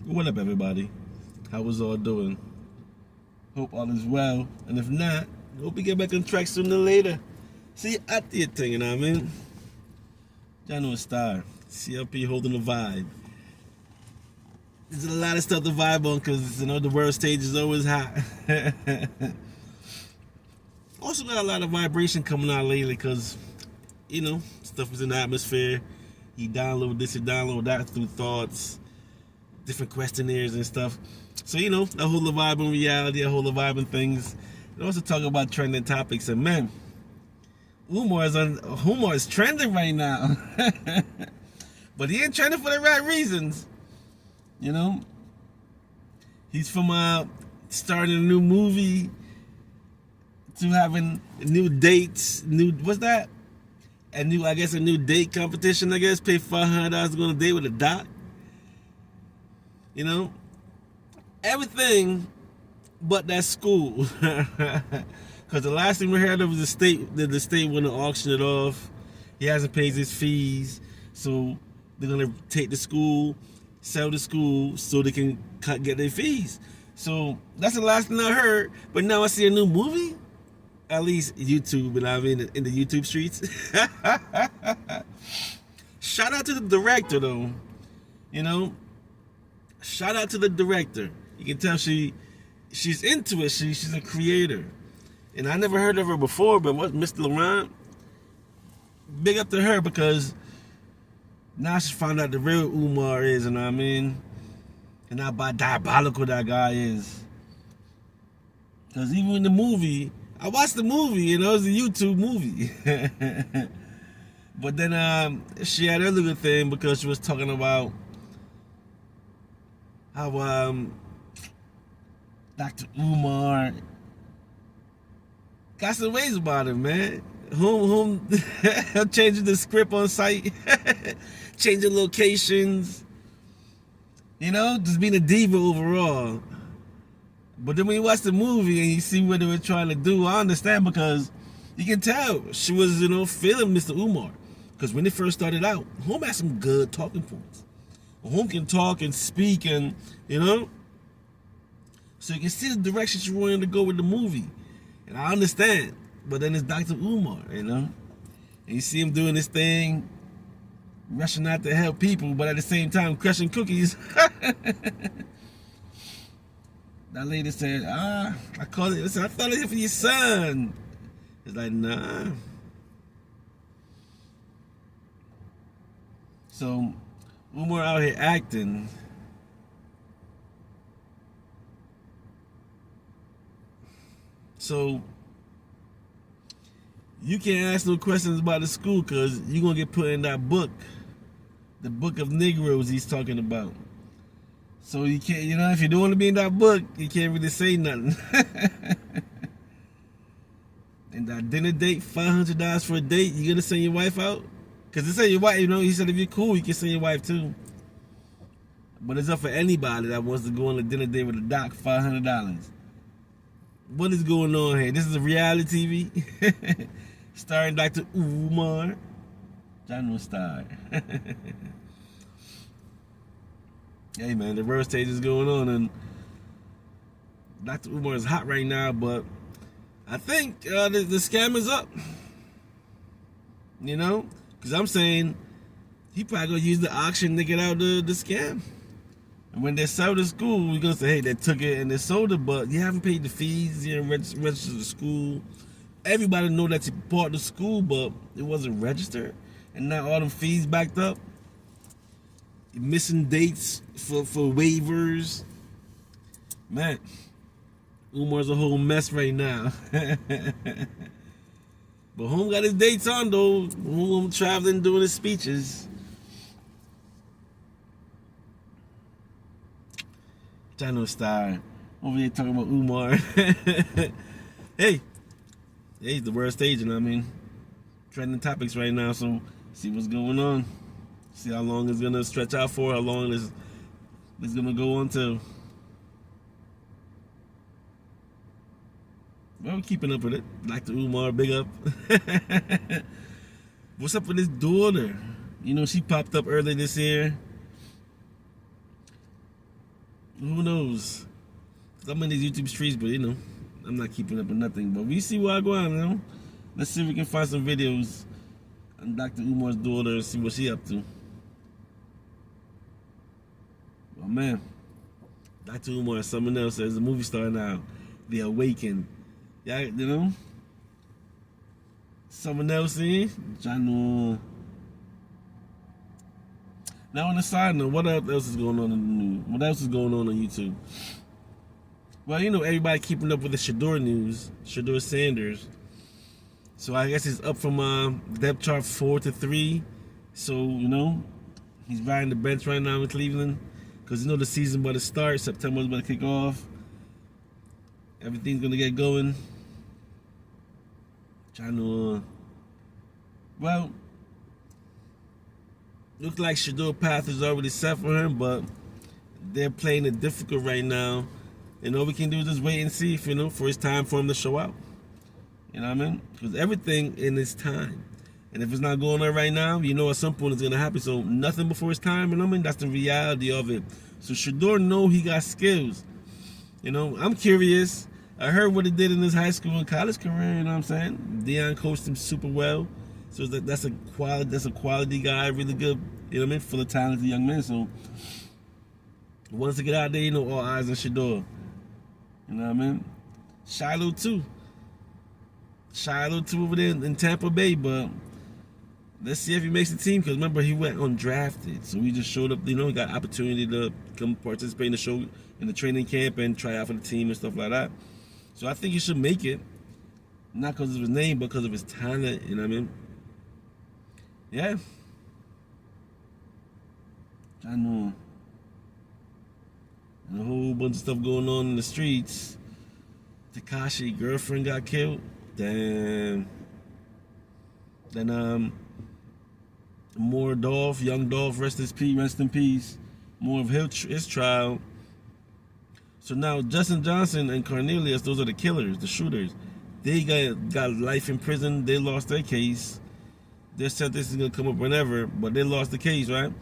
What up, everybody? How was all doing? Hope all is well. And if not, hope we get back on track sooner or later. See you at the thing, you know what I mean? Y'all know a star. CLP holding the vibe. There's a lot of stuff to vibe on because, the world stage is always hot. Also got a lot of vibration coming out lately because, stuff is in the atmosphere. You download this, you download that through thoughts, different questionnaires and stuff. So, I hold the vibe in reality, I hold the vibe in things. And also talk about trending topics. And man, Umar is trending right now. But he ain't trending for the right reasons. He's from starting a new movie to having new dates, what's that? A new date competition, I guess. Pay $500 to go on a date with a doc. Everything but that school. Because the last thing we heard of was the state want to auction it off. He hasn't paid his fees, so they're going to take the school, sell the school, so they can get their fees. So that's the last thing I heard. But now I see a new movie. At least YouTube, and I'm in the YouTube streets. Shout out to the director, though. Shout out to the director. You can tell she's into it. She's a creator. And I never heard of her before, but Mr. Laurent? Big up to her because now she found out the real Umar is, you know what I mean? And how diabolical that guy is. Because even in the movie, I watched the movie, it was a YouTube movie. But then she had a little thing because she was talking about how Dr. Umar got some ways about him, man. Whom changing the script on site, changing locations, just being a diva overall. But then when you watch the movie and you see what they were trying to do, I understand because you can tell she was, feeling Mr. Umar. Because when they first started out, Home had some good talking points. Home can talk and speak and, So you can see the direction she wanted to go with the movie. And I understand. But then it's Dr. Umar, And you see him doing this thing, rushing out to help people, but at the same time crushing cookies. That lady said, I called it. Listen, I thought it for your son. It's like, nah. So, Umar out here acting. So, you can't ask no questions about the school because you're going to get put in that book. The book of Negroes he's talking about. So you can't, if you don't want to be in that book, you can't really say nothing. And that dinner date, $500 for a date, you gonna send your wife out? Because they say your wife, he said if you're cool, you can send your wife too. But it's up for anybody that wants to go on a dinner date with a doc, $500. What is going on here? This is a reality TV? Starring Dr. Umar. General star. Hey man, the world stage is going on and Dr. Umar is hot right now, but I think the scam is up. Because I'm saying he probably gonna use the auction to get out the scam. And when they sell the school, we're gonna say, hey, they took it and they sold it, but you haven't paid the fees, you didn't register the school. Everybody know that you bought the school, but it wasn't registered. And now all the fees backed up. Missing dates for waivers. Man, Umar's a whole mess right now. But Home got his dates on though. Home traveling, doing his speeches. Channel star over here talking about Umar. Hey, he's the worst stage, trending topics right now. So see what's going on. See how long it's gonna stretch out for, how long it's gonna go on to. Well, I'm keeping up with it. Dr. Umar, big up. What's up with his daughter? She popped up earlier this year. Who knows? 'Cause I'm in these YouTube streets, but I'm not keeping up with nothing. But we see what I go on, Let's see if we can find some videos on Dr. Umar's daughter and see what she up to. Oh man, Dr. Umar is someone else. There's a movie star now, The Awakened. Yeah, someone else in. Now on the side note, what else is going on in the news? What else is going on YouTube? Well, everybody keeping up with the Shedeur news. Deion Sanders. So I guess he's up from depth chart 4 to 3. So he's riding the bench right now in Cleveland because the season about to start. September's about to kick off. Everything's gonna get going. Well, looks like Shedeur path is already set for him, but they're playing it difficult right now. And all we can do is just wait and see if, for it's time for him to show out. You know what I mean? Because everything in its time. And if it's not going on right now, at some point it's going to happen. So nothing before it's time. And that's the reality of it. So Shedeur know he got skills. I'm curious. I heard what he did in his high school and college career. You know what I'm saying? Deion coached him super well. So that's a quality guy, really good. You know what I mean? Full of talented young men. So once he get out there, all eyes on Shedeur. You know what I mean? Shiloh too over there in Tampa Bay, but let's see if he makes the team, because remember, he went undrafted. So he just showed up, he got opportunity to come participate in the show, in the training camp and try out for the team and stuff like that. So I think he should make it. Not because of his name, but because of his talent, you know what I mean? Yeah. I know. And a whole bunch of stuff going on in the streets. Tekashi girlfriend got killed. Then more Dolph, young Dolph, rest in peace. More of his trial. So now Justin Johnson and Cornelius, those are the killers, the shooters. They got life in prison. They lost their case. Their sentence is gonna come up whenever, but they lost the case, right?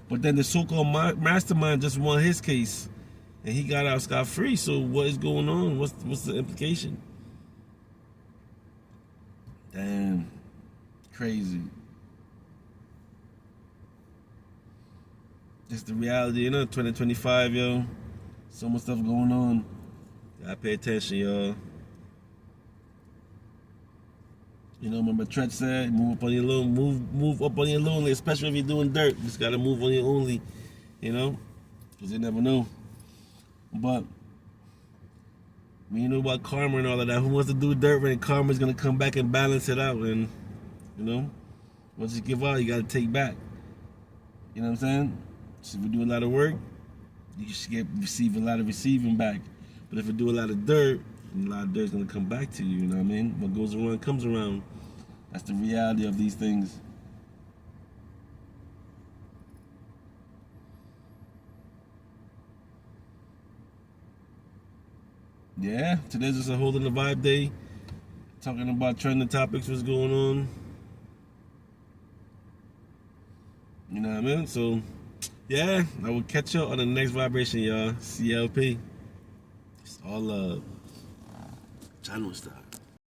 But then the so-called mastermind just won his case, and he got out scot-free. So what is going on? What's the implication? Damn, crazy. It's the reality, 2025, yo. So much stuff going on. Gotta pay attention, y'all. Remember Tretch said, move up on your lonely, especially if you're doing dirt. Just gotta move on your only, because you never know. But when you know about karma and all of that, who wants to do dirt when karma's gonna come back and balance it out? And once you give out, you gotta take back. You know what I'm saying? So if you do a lot of work, you should receive a lot of receiving back. But if you do a lot of dirt, a lot of dirt's gonna come back to you. You know what I mean? What goes around comes around. That's the reality of these things. Yeah, today's just a holding the vibe day. Talking about trending topics, what's going on. You know what I mean? So, yeah, I will catch you on the next vibration, y'all. CLP. It's all love. Channel style.